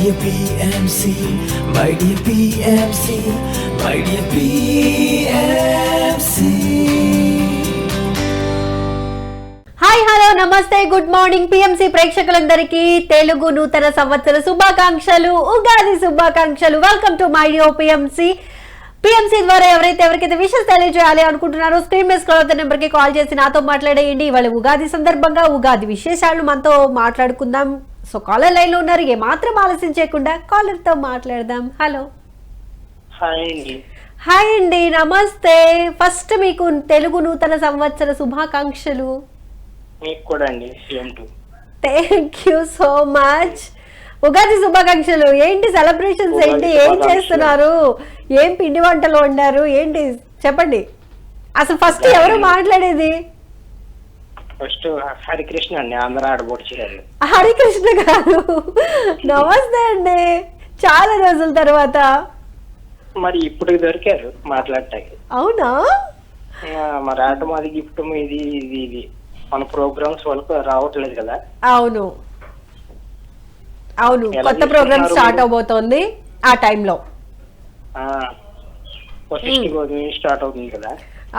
dear PMC, my dear PMC, my dear PMC. Hi hello నమస్తే good morning PMC ప్రేక్షకులందరికీ తెలుగు నూతన సంవత్సర శుభాకాంక్షలు, ఉగాది శుభాకాంక్షలు. Welcome to my dear PMC. PMC ద్వారా ఎవరికైతే విషెస్ తెలియజేయాలి అనుకుంటున్నారో స్క్రీన్ మీద స్క్రోల్ అవుతున్న నెంబర్ కి కాల్ చేసి నాతో మాట్లాడేయండి. ఇవాళ ఉగాది సందర్భంగా ఉగాది విశేషాలు మనతో మాట్లాడుకుందాం. సో కాలర్ లైన్ లో ఉన్నారు, ఏమాత్రం ఆలస్యం చేయకుండా కాలర్ తో మాట్లాడదాం. హలో. హాయ్ అండి, నమస్తే. ఫస్ట్ మీకు తెలుగు నూతన సంవత్సర శుభాకాంక్షలు. Thank you so much. Ugadi శుభాకాంక్షలు. ఏంటి సెలబ్రేషన్స్, ఏంటి, ఏం చేస్తున్నారు, ఏం పిండి వంటలు వండారు, ఏంటి చెప్పండి. అసలు ఫస్ట్ ఎవరు మాట్లాడేది? ఫస్ట్ హరికృష్ణ అండి, ఆంధ్ర ఆడబోడ్చారు. హరికృష్ణ గారు నమస్తే అండి, చాలా రోజుల తర్వాత. మరి ఇప్పుడు దొరికారు మాట్లాడటానికి. అవునా? మరి ఆట మాది గిఫ్ట్ ఇది ఇది ఇది మన ప్రోగ్రామ్స్ వాళ్ళకు రావట్లేదు కదా. అవును అవును, కొత్త ప్రోగ్రామ్ స్టార్ట్ అవబోతోంది ఆ టైంలో. స్టార్ట్ అవుతుంది కదా.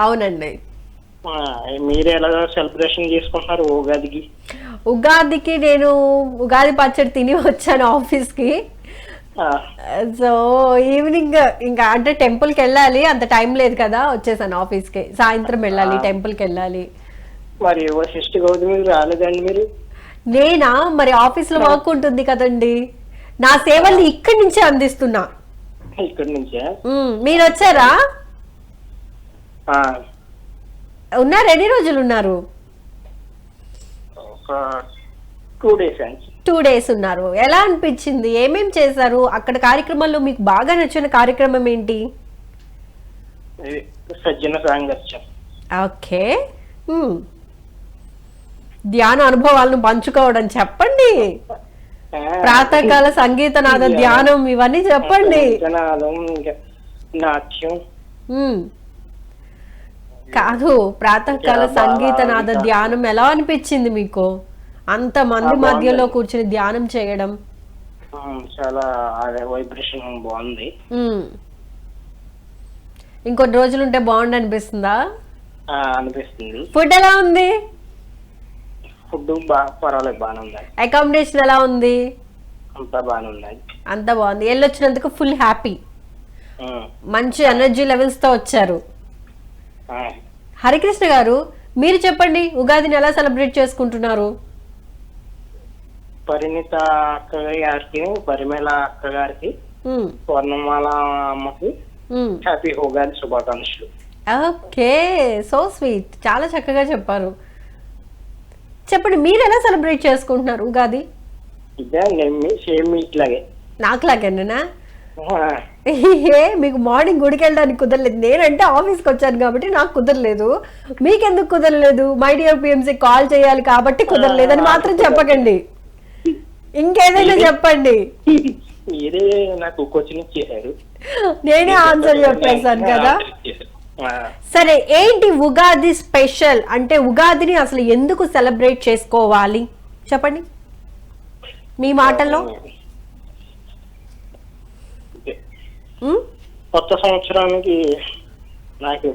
అవునండి. మీరు ఎలా సెలబ్రేషన్ చేసుకుంటున్నారు ఉగాదికి? ఉగాదికి నేను ఉగాది పచ్చడి తిని వచ్చాను ఆఫీస్ కి. సో ఈవినింగ్ ఇంకా అంటే టెంపుల్ కి వెళ్ళాలి, అంత టైం లేదు కదా, వచ్చేసాను ఆఫీస్ కి. సాయంత్రం వెళ్ళాలి, టెంపుల్ కి వెళ్ళాలి. మరి సిస్టర్ గౌతమి రాలేదండి మీరు? నేనా? మరి ఆఫీస్ లో వర్క్ ఉంటుంది కదండి, నా సేవల్ని ఇక్కడి నుంచే అందిస్తున్నా. ఇక్కడి నుంచే? మీరు వచ్చారా? ఉన్నారు. ఎన్ని రోజులు ఉన్నారు? ఒక 2 days అండి. 2 days ఉన్నారు. ఎలా అనిపించింది? ఏమేం చేశారు అక్కడ? కార్యక్రమాల్లో మీకు బాగా నచ్చిన కార్యక్రమం ఏంటి? సజ్జన సాంగత్యం. ఓకే. ధ్యాన అనుభవాలను పంచుకోవడం చెప్పండి. ప్రాతకాల సంగీతనాద ధ్యానం ఇవన్నీ చెప్పండి. నాట్యం కాదు, ప్రాతకాల సంగీతనాద ధ్యానం ఎలా అనిపించింది మీకు? అంత మంది మధ్యలో కూర్చుని ధ్యానం చేయడం చాలా వైబ్రేషన్ బాగుంది. ఇంకొన్ని రోజులు ఉంటే బాగుండు అనిపిస్తుందా? అనిపిస్తుంది. ఫుడ్ ఎలా ఉంది? ఫుడ్ పర్వాలేదు, బాగానే ఉంది. అకామిడేషన్ ఎలా ఉంది? అంతా బాగానే ఉంది. అంతా బాగుంది. వెళ్ళొచ్చినందుకు ఫుల్ హ్యాపీ, మంచి ఎనర్జీ లెవెల్స్ తో వచ్చారు. హరికృష్ణ గారు మీరు చెప్పండి, ఉగాదిని ఎలా సెలబ్రేట్ చేసుకుంటున్నారు? పరిణిత అక్క గారికి, పరిమళ అక్క గారికి, స్వర్ణమాల అమ్మకి హ్యాపీ ఉగాది శుభాకాంక్షలు. ఓకే, సో స్వీట్, చాలా చక్కగా చెప్పారు. చెప్పండి, మీరు ఎలా సెలబ్రేట్ చేసుకుంటున్నారు ఉగాది? ఇదే సేమ్ ఇట్లాగే నాకులాగేనా? మీకు మార్నింగ్ గుడికి వెళ్ళడానికి కుదరలేదు, నేనంటే ఆఫీస్కి వచ్చాను కాబట్టి నాకు కుదరలేదు. మీకెందుకు కుదరలేదు? మై డియర్ పిఎంసి కాల్ చేయాలి కాబట్టి కుదరలేదు అని మాత్రం చెప్పకండి, ఇంకేదైనా చెప్పండి. మీరే నాకు క్వశ్చన్ ఇచ్చేసారు, నేనే ఆన్సర్ చెప్పేశాను కదా. సరే, ఏంటి ఉగాది స్పెషల్ అంటే? ఉగాదిని అసలు ఎందుకు సెలబ్రేట్ చేసుకోవాలి చెప్పండి మీ మాటల్లో. కొత్త సంవత్సరానికి నాకు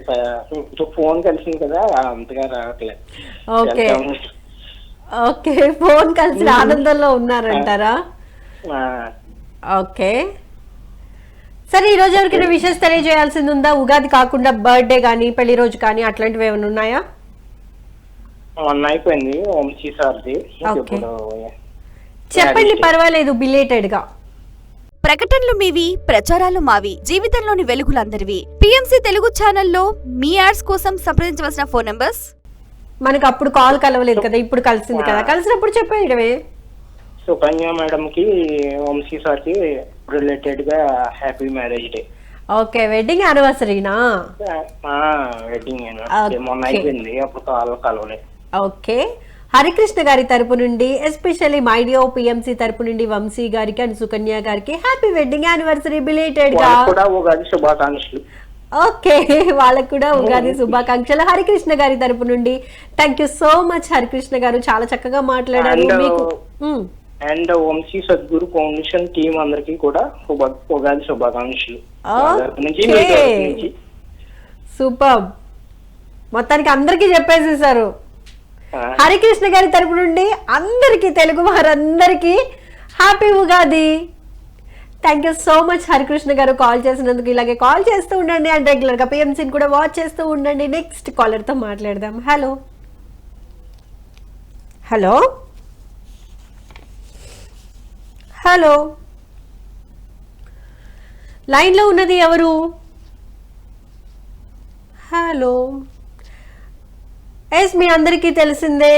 ఫోన్ కలిసింది కదా, అంతగా రావట్లేదు. ఓకే ఓకే, ఫోన్ కలిసి ఆనందంలో ఉన్నారంటారా? ఓకే. సరే, ఈ రోజు ఎవరికైనా విషెస్ తెలియజేయాల్సింది ఉందా? ఉగాది కాకుండా బర్త్డే కానీ పెళ్లి రోజు కానీ అట్లాంటివి ఏమైనా ఉన్నాయా? అయిపోయింది వంశీ సార్ది. చెప్పండి, పర్వాలేదు, బిలేటెడ్ గా. ప్రకటనలు మీవి, ప్రచారాలు మావి, జీవితంలోని వెలుగులందరివి. పిఎంసి తెలుగు ఛానల్లో మీ యాడ్స్ కోసం సంప్రదించవలసిన ఫోన్ నంబర్స్. మనకు అప్పుడు కాల్ కలవలేదు కదా, ఇప్పుడు కలిసింది కదా, కలిసినప్పుడు చెప్పేయడమే. సుకన్య మేడం కి, వంశీ సార్ కి రిలేటెడ్ గా happy marriage day. Okay, wedding యానివర్సరీనా? వెడ్డింగ్ యానివర్సరీ మొన్న అయిపోయింది, అప్పుడు కాల్ కలవలేదు. ఓకే. హరికృష్ణ గారి తరపు నుండి, ఎస్పెషల్లీ మై డియర్ పిఎంసి తరపు నుండి వంశీ గారికి అండ్ సుకన్య గారికి హ్యాపీ వెడ్డింగ్ యానివర్సరీ బిలేటెడ్ గా. ఉగాది శుభాకాంక్షలు. ఓకే, వాళ్ళకు కూడా ఉగాది శుభాకాంక్షలు హరికృష్ణ గారి తరపు నుండి. Thank you so much Harikrishna గారు, చాలా చక్కగా మాట్లాడారు. మీకు and Vamshi Sadguru foundation team అందరికి కూడా ఉగాది శుభాకాంక్షలు. సూపర్, మొత్తానికి అందరికీ చెప్పేసేసారు. హరికృష్ణ గారి తరపు నుండి అందరికీ, తెలుగు వారందరికీ happy Ugadi. Thank you so much Harikrishna గారు కాల్ చేసినందుకు. ఇలాగే కాల్ చేస్తూ ఉండండి అండ్ రెగ్యులర్గా పిఎంసీని కూడా వాచ్ చేస్తూ ఉండండి. నెక్స్ట్ కాలర్తో మాట్లాడదాం. హలో హలో హలో, లైన్లో ఉన్నది ఎవరు? హలో, ఎస్, మీ అందరికీ తెలిసిందే.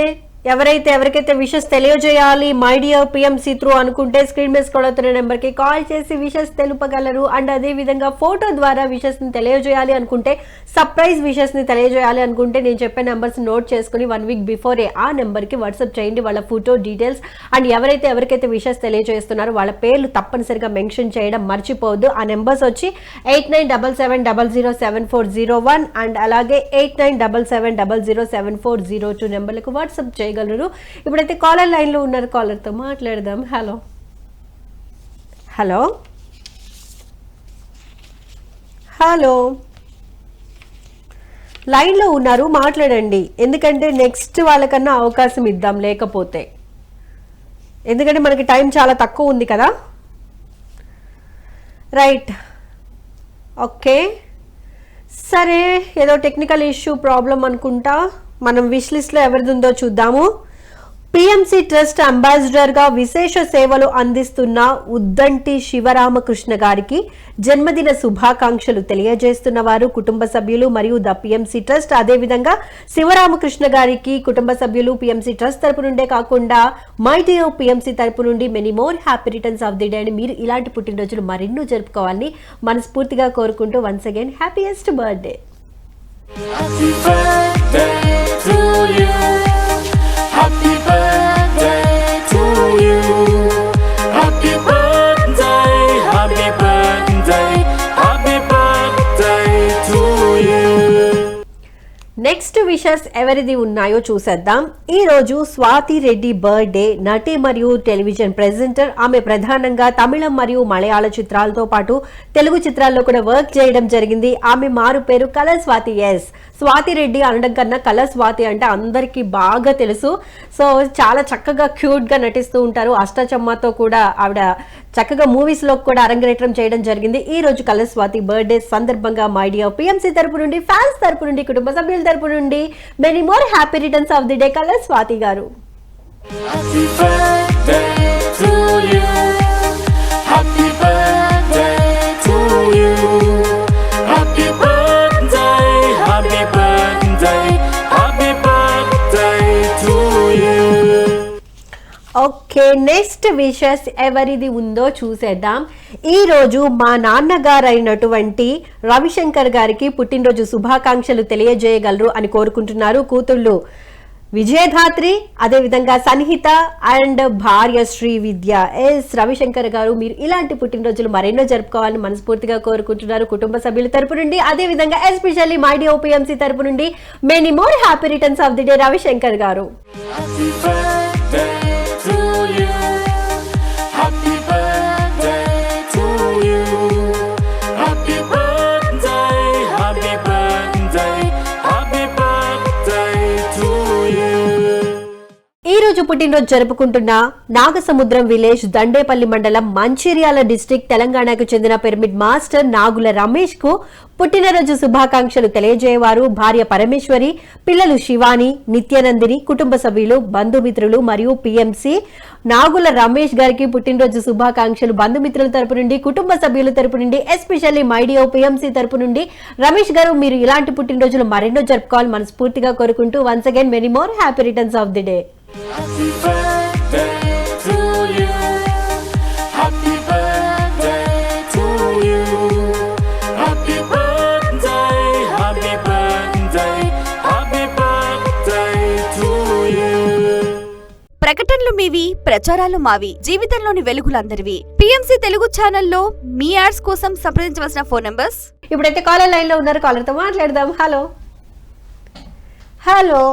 ఎవరికైతే విషెస్ తెలియజేయాలి మై డియర్ పిఎంసీ త్రూ అనుకుంటే స్క్రీన్ మీద స్క్రోల్ అవుతున్న నెంబర్కి కాల్ చేసి విషెస్ తెలుపగలరు. అండ్ అదేవిధంగా ఫోటో ద్వారా విషెస్ని తెలియజేయాలి అనుకుంటే, సర్ప్రైజ్ విషెస్ని తెలియజేయాలి అనుకుంటే నేను చెప్పే నెంబర్స్ నోట్ చేసుకుని 1 week బిఫోరే ఆ నెంబర్కి వాట్సాప్ చేయండి వాళ్ళ ఫోటో డీటెయిల్స్. అండ్ ఎవరికైతే విషెస్ తెలియజేస్తున్నారో వాళ్ళ పేర్లు తప్పనిసరిగా మెన్షన్ చేయడం మర్చిపోవద్దు. ఆ నెంబర్స్ వచ్చి 8977007401 అండ్ అలాగే 8977007402 నెంబర్లకు వాట్సాప్ చేయగలరు. ఇప్పుడైతే కాలర్ లైన్ లో ఉన్నారు, కాలర్ తో మాట్లాడదాం. హలో హలో హలో, లైన్ లో ఉన్నారు, మాట్లాడండి. ఎందుకంటే నెక్స్ట్ వాళ్ళకన్నా అవకాశం ఇద్దాం, లేకపోతే ఎందుకంటే మనకి టైం చాలా తక్కువ ఉంది కదా. రైట్, ఓకే, సరే, ఏదో టెక్నికల్ ఇష్యూ ప్రాబ్లం అనుకుంటా. మనం విష్ లిస్ట్లో ఎవరిది ఉందో చూద్దాము. పిఎంసి ట్రస్ట్ అంబాసిడర్గా విశేష సేవలు అందిస్తున్న ఉద్దంటి శివరామకృష్ణ గారికి జన్మదిన శుభాకాంక్షలు తెలియజేస్తున్న వారు కుటుంబ సభ్యులు మరియు ద పిఎంసి ట్రస్ట్. అదేవిధంగా శివరామకృష్ణ గారికి కుటుంబ సభ్యులు పిఎంసి ట్రస్ట్ తరపు నుండే కాకుండా మై డియర్ పిఎంసి తరపు నుండి many more happy returns of the day. అని మీరు ఇలాంటి పుట్టినరోజులు మరెన్నో జరుపుకోవాలని మనస్ఫూర్తిగా కోరుకుంటూ once again happiest birthday. Happy birthday to you. Happy birthday to you. Happy birthday, happy birthday, happy birthday to you. Next wishes ఎవరిది ఉన్నాయో చూసేద్దాం. ఈ రోజు స్వాతి రెడ్డి బర్త్డే. నటి మరియు టెలివిజన్ ప్రెజెంటర్. ఆమె ప్రధానంగా తమిళం మరియు మలయాళ చిత్రాలతో పాటు తెలుగు చిత్రాల్లో కూడా వర్క్ చేయడం జరిగింది. ఆమె మారు పేరు కలర్ స్వాతి. ఎస్, స్వాతి రెడ్డి అనడం కన్నా కలర్ స్వాతి అంటే అందరికీ బాగా తెలుసు. సో చాలా చక్కగా క్యూట్ గా నటిస్తూ ఉంటారు. అష్టచమ్మతో కూడా ఆవిడ చక్కగా మూవీస్ లో కూడా అరంగేట్రం చేయడం జరిగింది. ఈ రోజు కలర్ స్వాతి బర్త్డే సందర్భంగా మై డియర్ పిఎంసీ తరపు నుండి, ఫ్యాన్స్ తరపు నుండి, కుటుంబ సభ్యుల తరపు నుండి many more happy returns of the day scholar Swathi గారు. Happy birthday to you. Happy birthday to you. Happy birthday, happy birthday, happy birthday to you. Okay, next wishes ఎవరిది ఉందో చూసేద్దాం. ఈ రోజు మా నాన్నగారైనటువంటి రవిశంకర్ గారికి పుట్టినరోజు శుభాకాంక్షలు తెలియజేయగలరు అని కోరుకుంటున్నారు కూతుళ్ళు విజయధాత్రి, అదేవిధంగా సన్హిత అండ్ భార్య శ్రీ విద్య. ఎస్, రవిశంకర్ గారు మీరు ఇలాంటి పుట్టినరోజులు మరెన్నో జరుపుకోవాలని మనస్ఫూర్తిగా కోరుకుంటున్నారు కుటుంబ సభ్యుల తరపు నుండి. అదేవిధంగా ఎస్పెషల్లీ మై డియర్ పిఎంసీ తరపు నుండి many more happy returns of the day Ravishankar గారు. Happy birthday to you. Happy birthday to you. Happy birthday, happy birthday, happy birthday to you. ఈ రోజు పుట్టినరోజు జరుపుకుంటున్న నాగసముద్రం విలేజ్, దండేపల్లి మండలం, మంచిర్యాల డిస్ట్రిక్ట్, తెలంగాణకు చెందిన పిరమిడ్ మాస్టర్ నాగుల రమేష్ కు పుట్టినరోజు శుభాకాంక్షలు తెలియజేయవారు భార్య పరమేశ్వరి, పిల్లలు శివాని, నిత్యానందిని, కుటుంబ సభ్యులు, బంధుమిత్రులు మరియు పిఎంసి. నాగుల రమేష్ గారికి పుట్టినరోజు శుభాకాంక్షలు బంధుమిత్రుల తరపు నుండి, కుటుంబ సభ్యుల తరపు నుండి, ఎస్పెషల్లీ మై డియర్ పిఎంసి తరపు నుండి. రమేష్ గారు మీరు ఇలాంటి పుట్టినరోజులు మరెన్నో జరుపుకోవాలి మనస్ఫూర్తిగా కోరుకుంటూ once again many more happy returns of the day. Happy birthday to you. Happy birthday to you. Happy birthday, happy birthday, happy birthday to you. ప్రకటనలు మీవి, ప్రచారాలు మావి, జీవితంలోని వెలుగులందరివి. పిఎంసి తెలుగు ఛానల్లో మీ యాడ్స్ కోసం సంప్రదించవలసిన ఫోన్ నంబర్స్. ఇప్పుడైతే కాలర్ లైన్ లో ఉన్నారు, కాలర్ తో మాట్లాడదాం. హలో హలో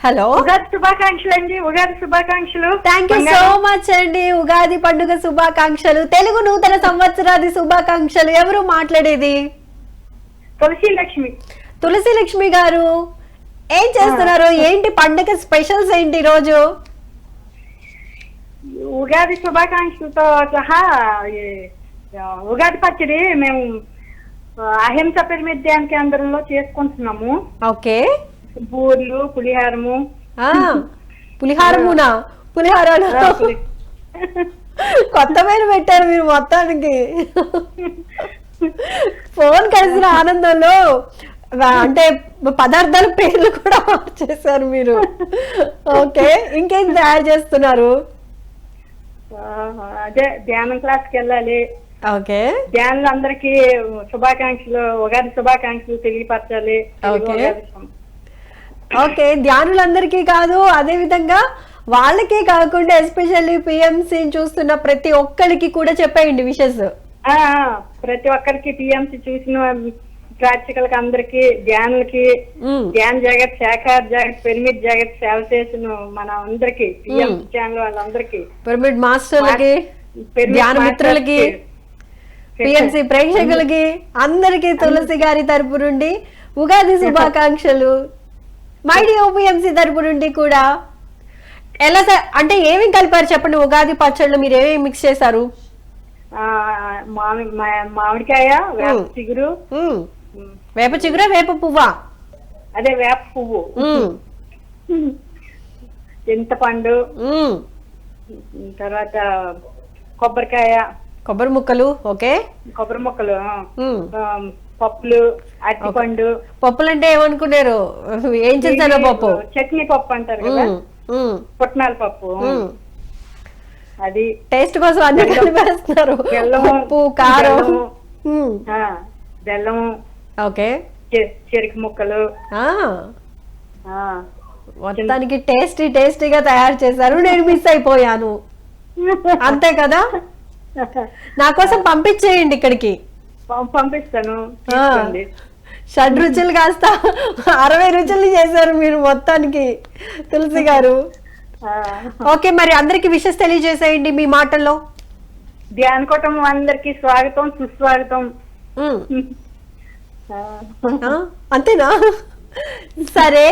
హలో, ఉగాది శుభాకాంక్షలు అండి. ఉగాది శుభాకాంక్షలు. థ్యాంక్ యూ సో మచ్ అండి. ఉగాది పండుగ శుభాకాంక్షలు, తెలుగు నూతన సంవత్సరాది శుభాకాంక్షలు. ఎవరు మాట్లాడేది? తులసి లక్ష్మి. తులసి లక్ష్మి గారు, ఏం చేస్తున్నారు? ఏంటి పండుగ స్పెషల్స్ ఏంటి ఈ రోజు? ఉగాది శుభాకాంక్షలతో సహా ఉగాది పచ్చడి మేము అహింస పిరమిడ్ ధ్యాన కేంద్రంలో చేసుకుంటున్నాము. ఓకే, బూర్లు, పులిహారము. పులిహారమునా? పులిహార కొత్త పేరు పెట్టారు మీరు మొత్తానికి. ఫోన్ కలిసిన ఆనందంలో అంటే పదార్థాల పేర్లు కూడా మార్చేశారు మీరు. ఓకే, ఇంకేం తయారు చేస్తున్నారు? అదే ధ్యానం క్లాస్కి వెళ్ళాలి. ఓకే, ధ్యానులు అందరికి శుభాకాంక్షలు, ఉగాది శుభాకాంక్షలు తెలియపరచాలి. ఓకే, ధ్యానులందరికీ కాదు, అదే విధంగా వాళ్ళకే కాకుండా ఎస్పెషల్లీ పిఎంసి చూస్తున్న ప్రతి ఒక్కరికి కూడా చెప్పేయండి విషెస్. ప్రతి ఒక్కరికి పిఎంసి చూసిన ప్రేక్షకులకి అందరికి, ధ్యానులకి, ధ్యాన జగత్, శాఖార్ జగత్, పిరమిడ్ జగత్ సేవ చేసిన మన అందరికి, పిఎంసి ఛానల్ వాళ్ళందరికి, పిరమిడ్ మాస్టర్లకి, ధ్యాన మిత్రులకి, పిఎంసి ప్రేక్షకులకి అందరికి తులసి గారి తరపు నుండి ఉగాది శుభాకాంక్షలు. మైడియో పిఎంసి తరపు నుండి కూడా. ఎలా అంటే ఏమేమి కలిపారు చెప్పండి? ఉగాది పచ్చళ్ళు మీరు ఏమేమి మిక్స్ చేశారు? మామిడికాయ, వేప చిగురు. వేప చిగురా, వేప పువ్వా? అదే వేప పువ్వు, చింతపండు, తర్వాత కొబ్బరికాయ, కొబ్బరి ముక్కలు. ఓకే, కొబ్బరి ముక్కలు, పప్పులు, అరటిపండు. పప్పులు అంటే ఏమనుకున్నారు? ఏం చేశారు? పప్పు చట్నీ పప్పు అంటారు కదా, పుట్నాల పప్పు. అది టేస్ట్ కోసం అన్ని కలిపేస్తున్నారు. ఉప్పు, కారం, బెల్లం. ఓకే, చెరుకు ముక్కలు. మొత్తానికి టేస్టీగా తయారు చేశారు. నేను మిస్ అయిపోయాను, అంతే కదా? నా కోసం పంపించేయండి ఇక్కడికి. పంపిస్తాను. షడ్ రుచులు కాస్త 60 రుచులు చేశారు మీరు మొత్తానికి తులసి గారు. ఓకే, మరి అందరికి విషెస్ తెలియజేసేయండి మీ మాటల్లో. ధ్యాన కుటుంబం అందరికి స్వాగతం, సుస్వాగతం. అంతేనా? సరే,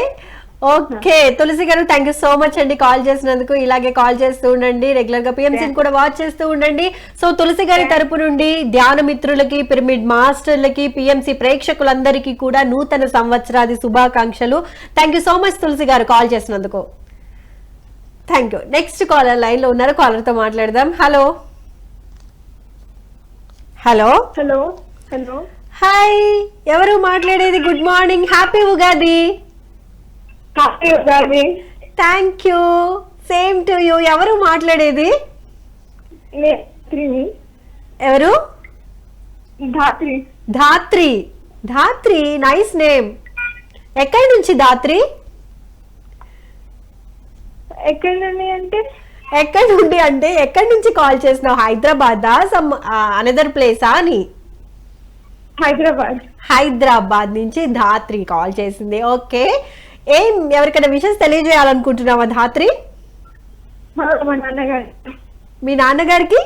ఓకే తులసి గారు, థ్యాంక్ యూ సో మచ్ అండి కాల్ చేసినందుకు. ఇలాగే కాల్ చేస్తూ ఉండండి, రెగ్యులర్ గా పిఎంసీని కూడా వాచ్ చేస్తూ ఉండండి. సో తులసి గారి తరపు నుండి ధ్యాన మిత్రులకి, పిరమిడ్ మాస్టర్లకి, పిఎంసీ ప్రేక్షకులందరికీ కూడా నూతన సంవత్సరాది శుభాకాంక్షలు. Thank you so much Tulasi గారు కాల్ చేసినందుకు. Thank you. Next caller line లో ఉన్నారు, కాలర్ తో మాట్లాడదాం. Hello hello hello hello hi, ఎవరు మాట్లాడేది? Good morning, happy Ugadi. Thank you, same to you. ఎవరు మాట్లాడేది? ఎవరు? ధాత్రి. ధాత్రి. Dhatri, nice name. ఎక్కడి నుంచి ధాత్రి? ఎక్కడి నుండి అంటే ఎక్కడి నుంచి కాల్ చేసినావు? హైదరాబాదా, సమ్ అనదర్ ప్లేసా అని? హైదరాబాద్ నుంచి ధాత్రి కాల్ చేసింది. ఓకే, ఏం ఎవరికైనా విషయం తెలియజేయాలనుకుంటున్నావా ధాత్రి? మీ నాన్నగారికి?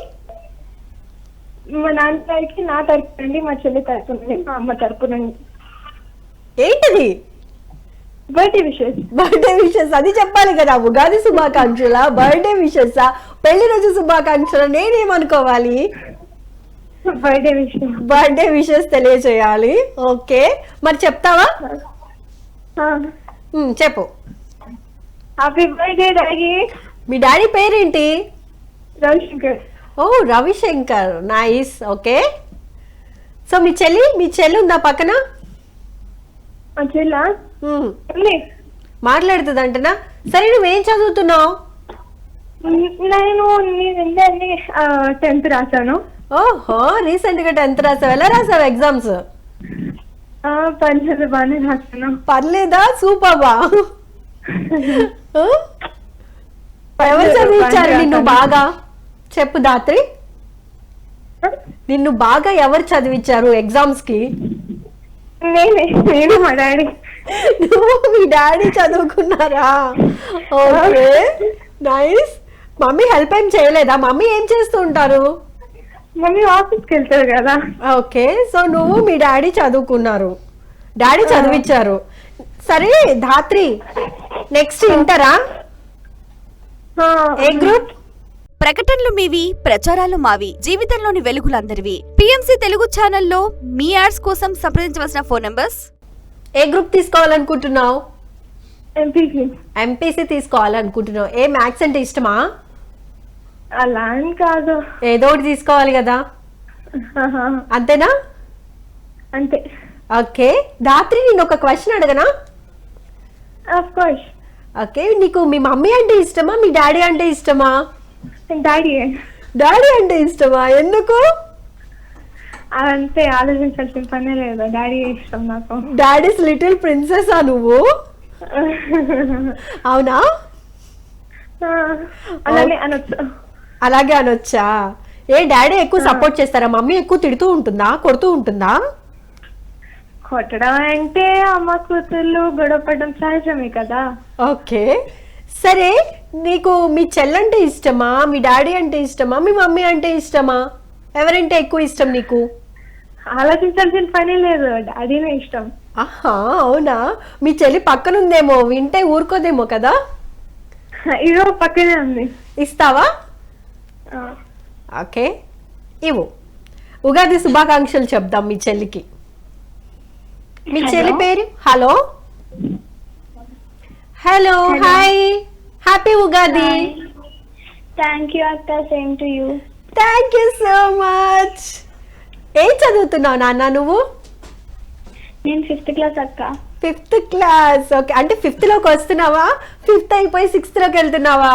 మా నాన్నగారికి నా తరపు నుండి, మా చెల్లి తరపు నుండి, మా అమ్మ తరపు నుండి. ఏంటది? Birthday wishes. అది చెప్పాలి కదా. ఉగాది శుభాకాంక్షల, బర్త్డే విషెస్, పెళ్లి రోజు శుభాకాంక్షలు, నేనేమనుకోవాలి? బర్త్డే విషెస్ తెలియజేయాలి. ఓకే, మరి చెప్తావా? చెప్పు. Happy birthday daddy. మీ డాడీ పేరేంటి? రవిశంకర్. ఓ, రవిశంకర్, నైస్. ఓకే, సో మీ చెల్లి ఉందా పక్కన? మాట్లాడుతుంది అంటనా? సరే, నువ్వేం చదువుతున్నావు? నేను 10th రాశాను. ఓహో, రీసెంట్ గా 10th రాసావు. ఎలా రాసావు ఎగ్జామ్స్? పర్లేదు, బాగానే రాశాను. పర్లేదా? సూపర్వా. ఎవరు చదివించారు నిన్ను బాగా? చెప్పు ధాత్రి, నిన్ను బాగా ఎవరు చదివించారు ఎగ్జామ్స్ కి? నేను మా డాడీ. నువ్వు మీ డాడీ చదువుకున్నారా? Okay, nice. మమ్మీ హెల్ప్ ఏం చేయలేదా? మమ్మీ ఏం చేస్తూ ఉంటారు? మమ్మీ ఆఫీస్కి వెళ్తారు కదా. ఓకే, సో నువ్వు మీ డాడీ చదువుకున్నారు, డాడీ చదివించారు. సరే ధాత్రి, నెక్స్ట్ ఇంటరా? ఏ గ్రూప్? ప్రకటనలు మీవి, ప్రచారాలు మావి, జీవితంలోని వెలుగులందరివి. పిఎంసి తెలుగు ఛానల్లో మీ యాడ్స్ కోసం సంప్రదించవలసిన ఫోన్ నంబర్స్. ఏ గ్రూప్ తీసుకోవాలనుకుంటున్నావు? ఎంపీసీ. ఎంపీసీ తీసుకోవాలనుకుంటున్నావు. ఏ మ్యాథ్స్ అంటే ఇష్టమా? అలా అని కాదు, ఏదో ఒకటి తీసుకోవాలి కదా, అంతేనా? అంతే. ఓకే ధాత్రి, నేను ఒక క్వశ్చన్ అడగనా? Of course. ఓకే, నీకు మీ మమ్మీ అంటే ఇష్టమా, మీ డాడీ అంటే ఇష్టమా? డాడీ. డాడీ అంటే ఇష్టమా? ఎందుకు? అంతే, ఆలోచించాల్సిన పనే లేదు, డాడీ ఇష్టం నాకు. డాడీస్ లిటిల్ ప్రిన్సెసా నువ్వు? అవునా? అలానే అనొచ్చు. అలాగే అనొచ్చా? ఏ డాడీ ఎక్కువ సపోర్ట్ చేస్తారా? మమ్మీ ఎక్కువ తిడుతూ ఉంటుందా, కొడుతూ ఉంటుందా? కొట్టడం అంటే అమ్మ కూతుర్లు గొడవపడడం సహజమే కదా. ఓకే, సరే నీకు మీ చెల్లంటే ఇష్టమా, మీ డాడీ అంటే ఇష్టమా, మీ మమ్మీ అంటే ఇష్టమా? ఎవరంటే ఎక్కువ ఇష్టం నీకు? ఆలోచించాల్సిన పని లేదు, డాడీనే ఇష్టం. ఆహా, అవునా? మీ చెల్లి పక్కనుందేమో, వింటే ఊరుకోదేమో కదా. ఇదో పక్కనే ఉంది. ఇస్తావా? ఓకే, ఇవ్వు. ఉగాది శుభాకాంక్షలు చెప్దాం మీ చెల్లికి. మీ చెల్లి పేరు? Hello hello, hi, happy Ugadi. Thank you అక్క, same to you. Thank you so much. ఏం చదువుతున్నావు నాన్న నువ్వు? నేను 5th క్లాస్ అక్క. 5th class. ఓకే, అంటే 5th లోకి వస్తున్నావా? 5th అయిపోయి 6th లోకి వెళ్తున్నావా?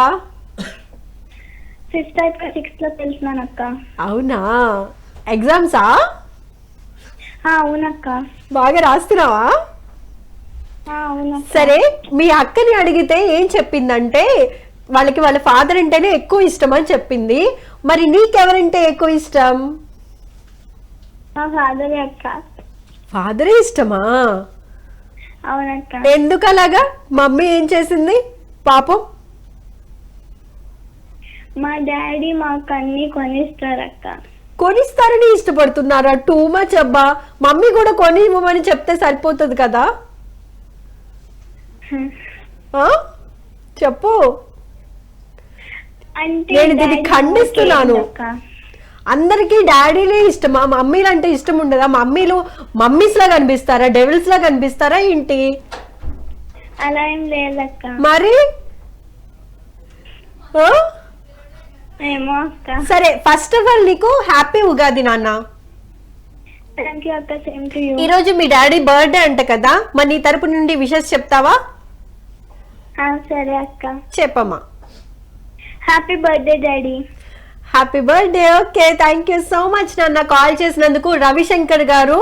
5th అయిపోయి 6th లోకి వెళ్తున్నాను అక్క. అవునా? ఎగ్జామ్సా? అవునక్క. బాగా రాస్తున్నావా? అవునక్క. సరే, మీ అక్కని అడిగితే ఏం చెప్పిందంటే వాళ్ళకి వాళ్ళ ఫాదర్ అంటేనే ఎక్కువ ఇష్టం అని చెప్పింది. మరి నీకెవరంటే ఎక్కువ ఇష్టం? మా ఫాదరే అక్క. ఫాదరే ఇష్టమా? అవునక్క. ఎందుకు అలాగా? మమ్మీ ఏం చేసింది పాపం? మా డాడీ మాకు అన్ని కొనిస్తారక్క. కొనిస్తారని ఇష్టపడుతున్నారా? టూ మచ్ అబ్బా. మమ్మీ కూడా కొని ఇవ్వమని చెప్తే సరిపోతుంది కదా. చెప్పు. అంటే నేను దీన్ని ఖండిస్తున్నాను. అందరికీ డాడీలే ఇష్టమా? మమ్మీలు అంటే ఇష్టం ఉండదా? మమ్మీలు మమ్మీస్ లా కనిపిస్తారా, డెవిల్స్ లా కనిపిస్తారా ఏంటి? అలా ఏం లేదక్క. మరి ఏమో అక్క. సరే, ఫస్ట్ ఆఫ్ ఆల్ నీకు హ్యాపీ ఉగాది నాన్న. థ్యాంక్ యూ అక్క, సేమ్ టు యూ. ఈ రోజు మీ డాడీ బర్త్డే అంట కదా, మరి నీ తరపు నుండి విషెస్ చెప్తావా? సరే అక్క. చెప్పమ్మా. Happy birthday daddy. Happy birthday. Okay, thank you so much నాన్న కాల్ చేసినందుకు. రవిశంకర్ గారు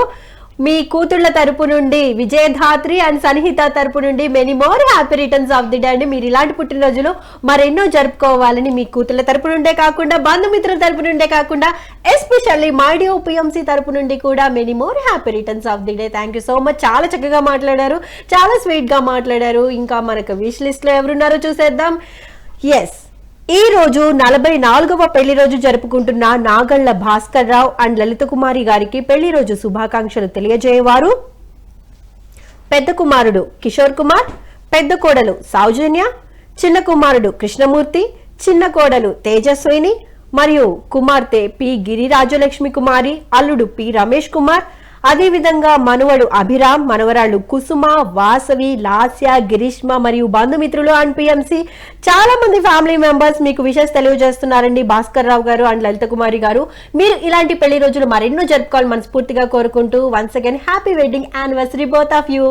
మీ కూతుళ్ళ తరపు నుండి, విజయధాత్రి అండ్ సన్హిత తరపు నుండి many more happy returns of the day అండి. మీరు ఇలాంటి పుట్టినరోజులు మరెన్నో జరుపుకోవాలని మీ కూతుళ్ళ తరపు నుండే కాకుండా, బంధుమిత్రుల తరపు నుండే కాకుండా, ఎస్పెషల్లీ మైడియో పిఎంసి తరపు నుండి కూడా many more happy returns of the day. Thank you so much. చాలా చక్కగా మాట్లాడారు, చాలా స్వీట్ గా మాట్లాడారు. ఇంకా మనకు విష్ లిస్ట్ లో ఎవరున్నారో చూసేద్దాం. ఎస్, ఈ రోజు 44వ పెళ్లి రోజు జరుపుకుంటున్న నాగళ్ల భాస్కర్ రావు అండ్ లలిత కుమారి గారికి పెళ్లి రోజు శుభాకాంక్షలు తెలియజేయవారు పెద్ద కుమారుడు కిషోర్ కుమార్, పెద్ద కోడలు సౌజన్య, చిన్న కుమారుడు కృష్ణమూర్తి, చిన్న కోడలు తేజస్విని మరియు కుమార్తె పి గిరిరాజలక్ష్మి కుమారి, అల్లుడు పి రమేష్ కుమార్, అదేవిధంగా మనవడు అభిరామ్, మనవరాళ్ళు కుసుమ, వాసవి, లాస్య, గిరీష్మ మరియు బంధుమిత్రులు అండ్ పిఎంసి చాలా మంది ఫ్యామిలీ మెంబర్స్ మీకు విషెస్ తెలియజేస్తున్నారండి. భాస్కర్ రావు గారు అండ్ లలిత కుమారి గారు, మీరు ఇలాంటి పెళ్లి రోజులు మరెన్నో జరుపుకోవాలని మనస్ఫూర్తిగా కోరుకుంటూ once again happy wedding anniversary both of you.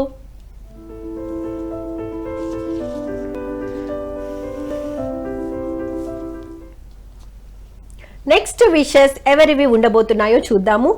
Next wishes ఎవరివి ఉండబోతున్నాయో చూద్దాము.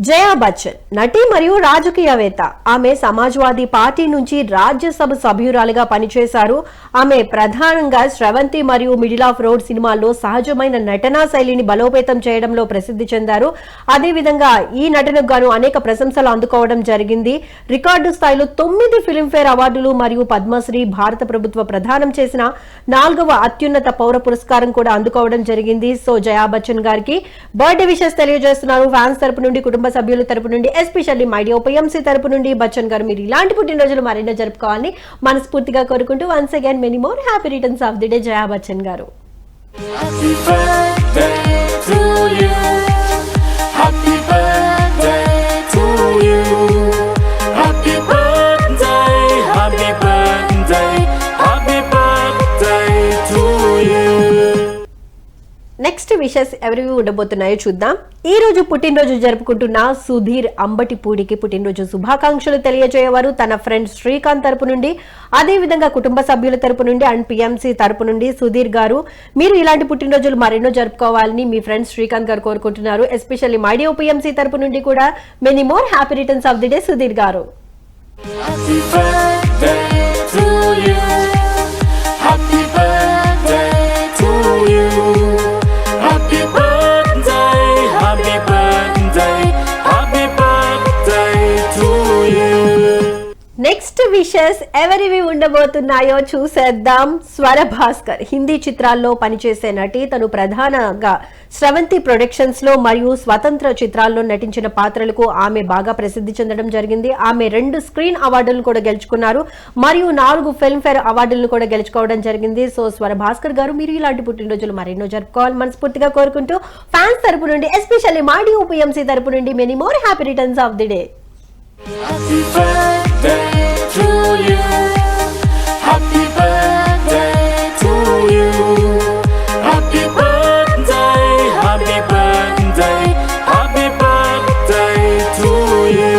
జయా బచ్చన్ నటి మరియు రాజకీయవేత్త. ఆమె సమాజ్వాదీ పార్టీ నుంచి రాజ్యసభ సభ్యురాలుగా పనిచేశారు. ఆమె ప్రధానంగా స్రవంతి మరియు మిడిల్ ఆఫ్ రోడ్ సినిమాల్లో సహజమైన నటనా శైలిని బలోపేతం చేయడంలో ప్రసిద్ధి చెందారు. అదేవిధంగా ఈ నటనకు గాను అనేక ప్రశంసలు అందుకోవడం జరిగింది. రికార్డు స్థాయిలో 9 ఫిల్మ్ఫేర్ అవార్డులు మరియు పద్మశ్రీ భారత ప్రభుత్వ ప్రదానం చేసిన 4వ అత్యున్నత పౌర పురస్కారం కూడా అందుకోవడం జరిగింది. సో జయా బచ్చన్ గారికి బర్త్డే విషెస్ తెలియజేస్తున్నారు ఫ్యాన్స్ తరపు నుండి, కుటుంబ సభ్యుల తరపు నుండి, ఎస్పెషల్లీ మైడియో పిఎంసి తరపు నుండి. బచ్చన్ గారు మీరు ఇలాంటి పుట్టినరోజులు మరెన్నో జరుపుకోవాలని మనస్ఫూర్తిగా కోరుకుంటూ once again many more happy returns of the day Jaya Bachchan garu. Happy birthday to you. Happy birthday to you. Happy birthday, happy birthday, happy birthday to you. Next wishes ఎవరివి ఉండబోతున్నాయో చూద్దాం. ఈ రోజు పుట్టినరోజు జరుపుకుంటున్న సుధీర్ అంబటిపూడికి పుట్టినరోజు శుభాకాంక్షలు తెలియజేయవారు తన ఫ్రెండ్ శ్రీకాంత్ తరపు నుండి, అదే విధంగా కుటుంబ సభ్యుల తరపు నుండి అండ్ పిఎంసి తరపు నుండి. సుధీర్ గారు మీరు ఇలాంటి పుట్టినరోజులు మరెన్నో జరుపుకోవాలని మీ ఫ్రెండ్ శ్రీకాంత్ గారు కోరుకుంటున్నారు. ఎస్పెషల్లీ మైడియో పిఎంసి తరపు నుండి కూడా many more happy returns of the day Sudheer గారు. Happy birthday to you. Happy birthday to you. Happy birthday, happy birthday, happy birthday to you. Next wishes ఎవరివి ఉండబోతున్నాయో చూసేద్దాం. స్వర భాస్కర్ హిందీ చిత్రాల్లో పనిచేసే నటి. తను ప్రధానంగా స్రవంతి ప్రొడక్షన్స్ లో మరియు స్వతంత్ర చిత్రాల్లో నటించిన పాత్రలకు ఆమె బాగా ప్రసిద్ధి చెందడం జరిగింది. ఆమె 2 స్క్రీన్ అవార్డులను కూడా గెలుచుకున్నారు మరియు 4 ఫిల్మ్ఫేర్ అవార్డులను కూడా గెలుచుకోవడం జరిగింది. సో స్వర భాస్కర్ గారు మీరు ఇలాంటి పుట్టినరోజులు మరెన్నో జరుపుకోవాలి మనస్ఫూర్తిగా కోరుకుంటూ ఫ్యాన్స్ తరపు నుండి, ఎస్పెషల్లీ మైడియో పిఎంసి తరపు నుండి many more happy returns of the day. Happy birthday to you. Happy birthday to you. Happy birthday, happy birthday, happy birthday to you.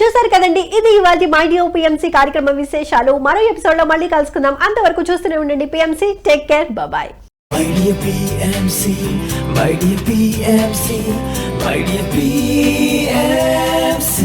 చూసారు కదండి, ఇది ఇవాళ మైడియో పిఎంసి కార్యక్రమ విశేషాలు. మరో ఎపిసోడ్ లో మళ్ళీ కలుసుకుందాం. అంతవరకు చూస్తూనే ఉండండి PMC. Take care, bye. My dear PMC, my dear PMC, my dear PMC.